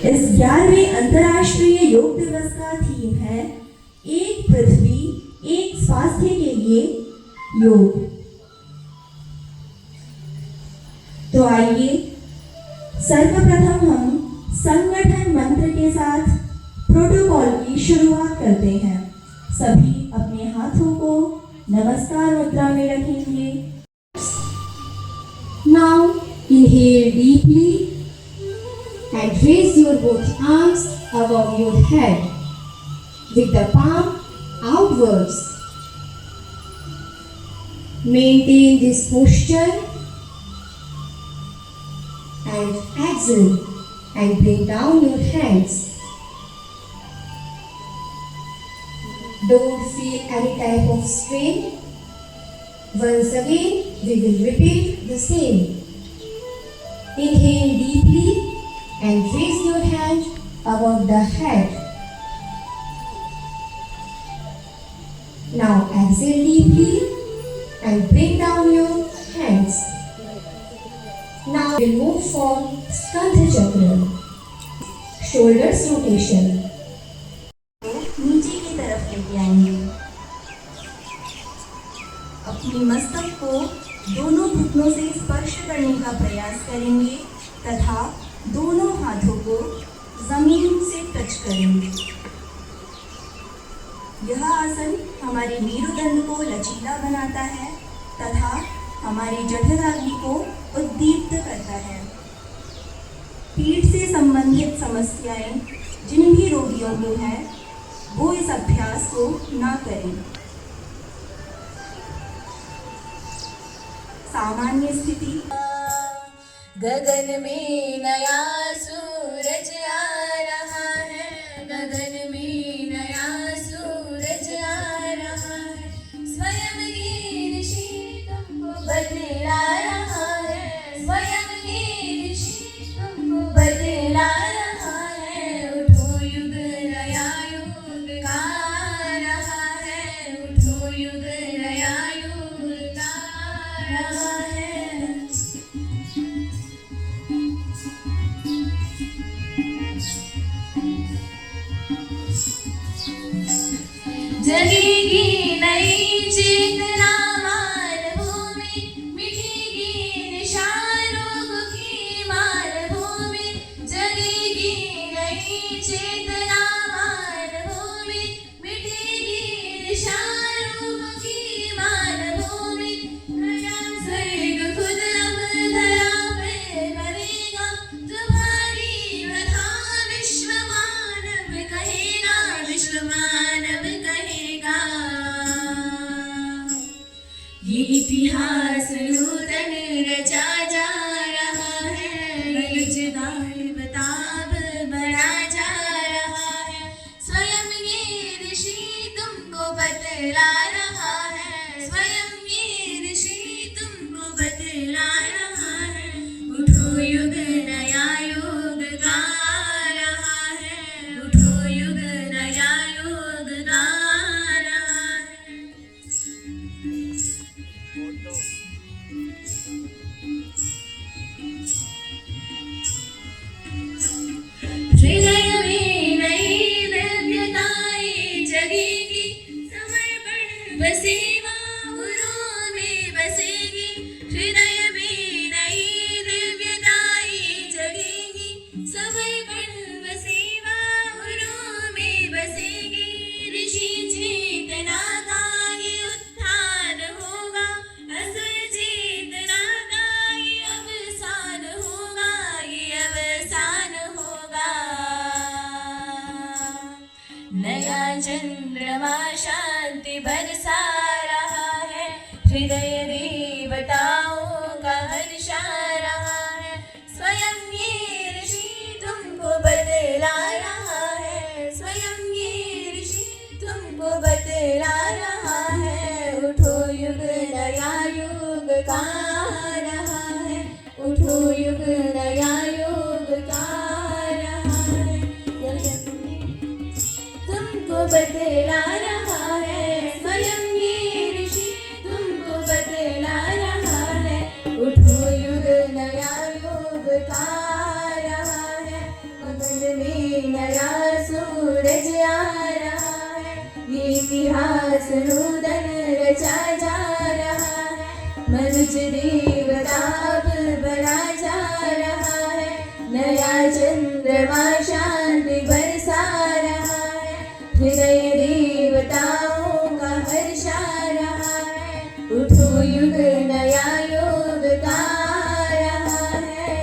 इस 11वें अंतर्राष्ट्रीय योग दिवस का थीम है एक पृथ्वी एक स्वास्थ्य के लिए योग। तो आइए सर्वप्रथम हम संगठन मंत्र के साथ प्रोटोकॉल की शुरुआत करते हैं। सभी अपने हाथों को नमस्कार मुद्रा में रखेंगे। Now inhale deeply and raise your both arms above your head with the palm outwards. Maintain this posture and exhale and bring down your hands. Don't feel any type of strain. Once again, we will repeat the same. Inhale deeply and raise your hand above the head. Now exhale deeply and bring down your hands. Now we'll move from Skandha Chakra. Shoulders rotation. नीचे की तरफ लेके आएंगे। अपनी मस्तक को दोनों घुटनों से स्पर्श करने का प्रयास करेंगे तथा दोनों हाथों को जमीन से टच करेंगे। यह आसन हमारे मेरुदंड को लचीला बनाता है तथा हमारी जठराग्नि को उद्दीप्त करता है। पीठ से संबंधित समस्याएं जिन भी रोगियों को है वो इस अभ्यास को ना करें। सामान्य स्थिति। गगन में नया सूरज आ रहा है, गगन में नया सूरज आ रहा है, स्वयं ही ऋषि तुमको बतला रहा है, स्वयं ही ऋषि तुमको बतला रहा है। उठो युग नया युग का रहा है, उठो युग नया युग का रहा है। जगेगी नई चेतना मानभूमि, मिटेगी निशा रोग की मानभूमि, जगेगी नई चेतना मानभूमि, मिटेगी निशा रोग की मानभूमि। नया स्वर्ग खुद अब धरा पे बनेगा, तुम्हारी व्यथा विश्व मानव कहेगा, विश्व मानव कहेगा। ये इतिहास नूतन रचा जा रहा है, गुलजदार बताब बढ़ा जा रहा है, स्वयं ये ऋषि तुमको बतला रहा है, स्वयं ये ऋषि तुमको बतला रहा है। उठो युग नया युग का रहा है, उठो युग नया युग का रहा है। हृदय में नई दिव्यताएं जगेगी, समर्पण व सेवा गुरु में बसेगी। हृदय में नई दिव्यताएं जगेगी, समर्पण व सेवा गुरु में बसेगी। ऋषि चेतना का ये उत्थान होगा, असुर चेतना का ये अवसान होगा, ये अवसान होगा। नया चंद्रमा शांति बरसा रहा है, हृदय देवताओं का हर्षा रहा है, स्वयं ये ऋषि तुमको बतला रहा है, स्वयं ये ऋषि तुमको बतला रहा है। उठो युग नया युग का रहा है, उठो युग नया युग का रहा है, तुमको बतला रहा है, स्वयं ये ऋषि तुमको बतला रहा है। उठो युग नया युग का रहा है, संरूदन रचा जा रहा है, मनुष्य देवता अब बना जा रहा है, नया चंद्रमा शांति बरसा रहा है, हृदय देवताओं का हर्षा रहा है, उठो युग नया योग का आ रहा है।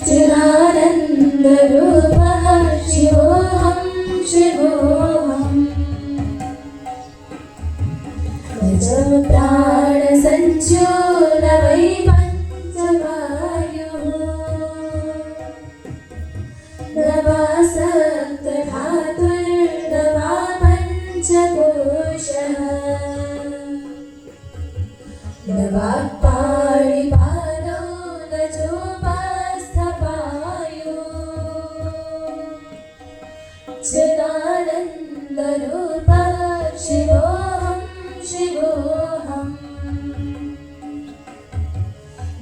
चिदानंद रूपः शिवोऽहं शिवोऽहम्, निजं प्राण संज्ञो न वै पंचवायुः, न वा सप्तधातुर्न वा पंचकोशः, न वाक्पाणिपादौ न चोपस्थपायुः, चिदानन्दरूपः शिवोऽहं शिवोऽहम्,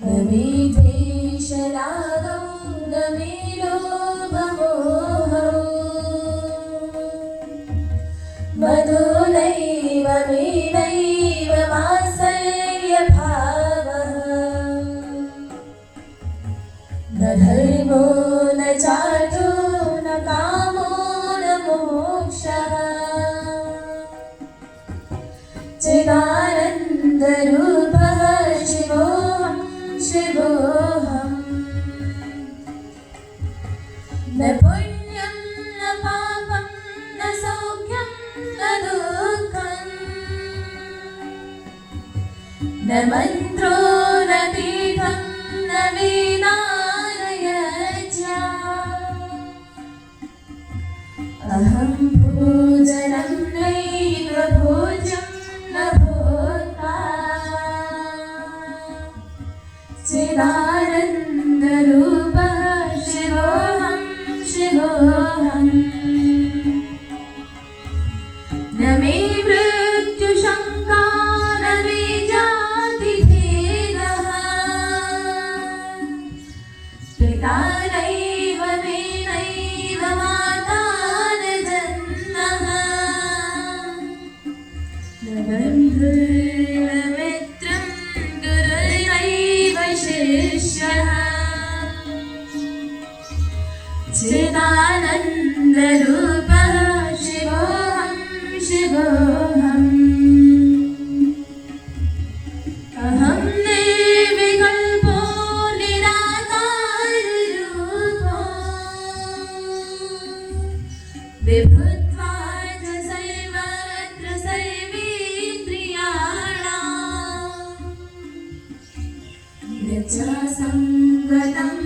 न मे द्वेषरागौ न मे लोभमोहौ, मदो नैव मे नैव मात्सर्यभावः, न धर्मो न चार्थो न कामो न मोक्षः, चिदानन्दरूपः शिवोऽहं शिवोऽहम्, न पुण्यं न पापं न सौख्यं न दुःखम्, न मन्त्रो न तीर्थं न वीणा न यज्ञः, अहं भोजनं नैव भोज्यं न भोक्ता, चिदानन्दरूपः शिवोऽहं शिवोऽहम्, न मे मृत्युशङ्का न मे जातिभेदः, पिता नैव मे नैव माता न जन्मः, न बन्धुर्न मित्रं गुरुर्नैव शिष्यः, चिदानन्दरूपः शिवोऽहं शिवोऽहम्, अहं निर्विकल्पो निराकाररूपो, विभुत्वात् सर्वत्र सर्वेन्द्रियाणां, न च सङ्गतं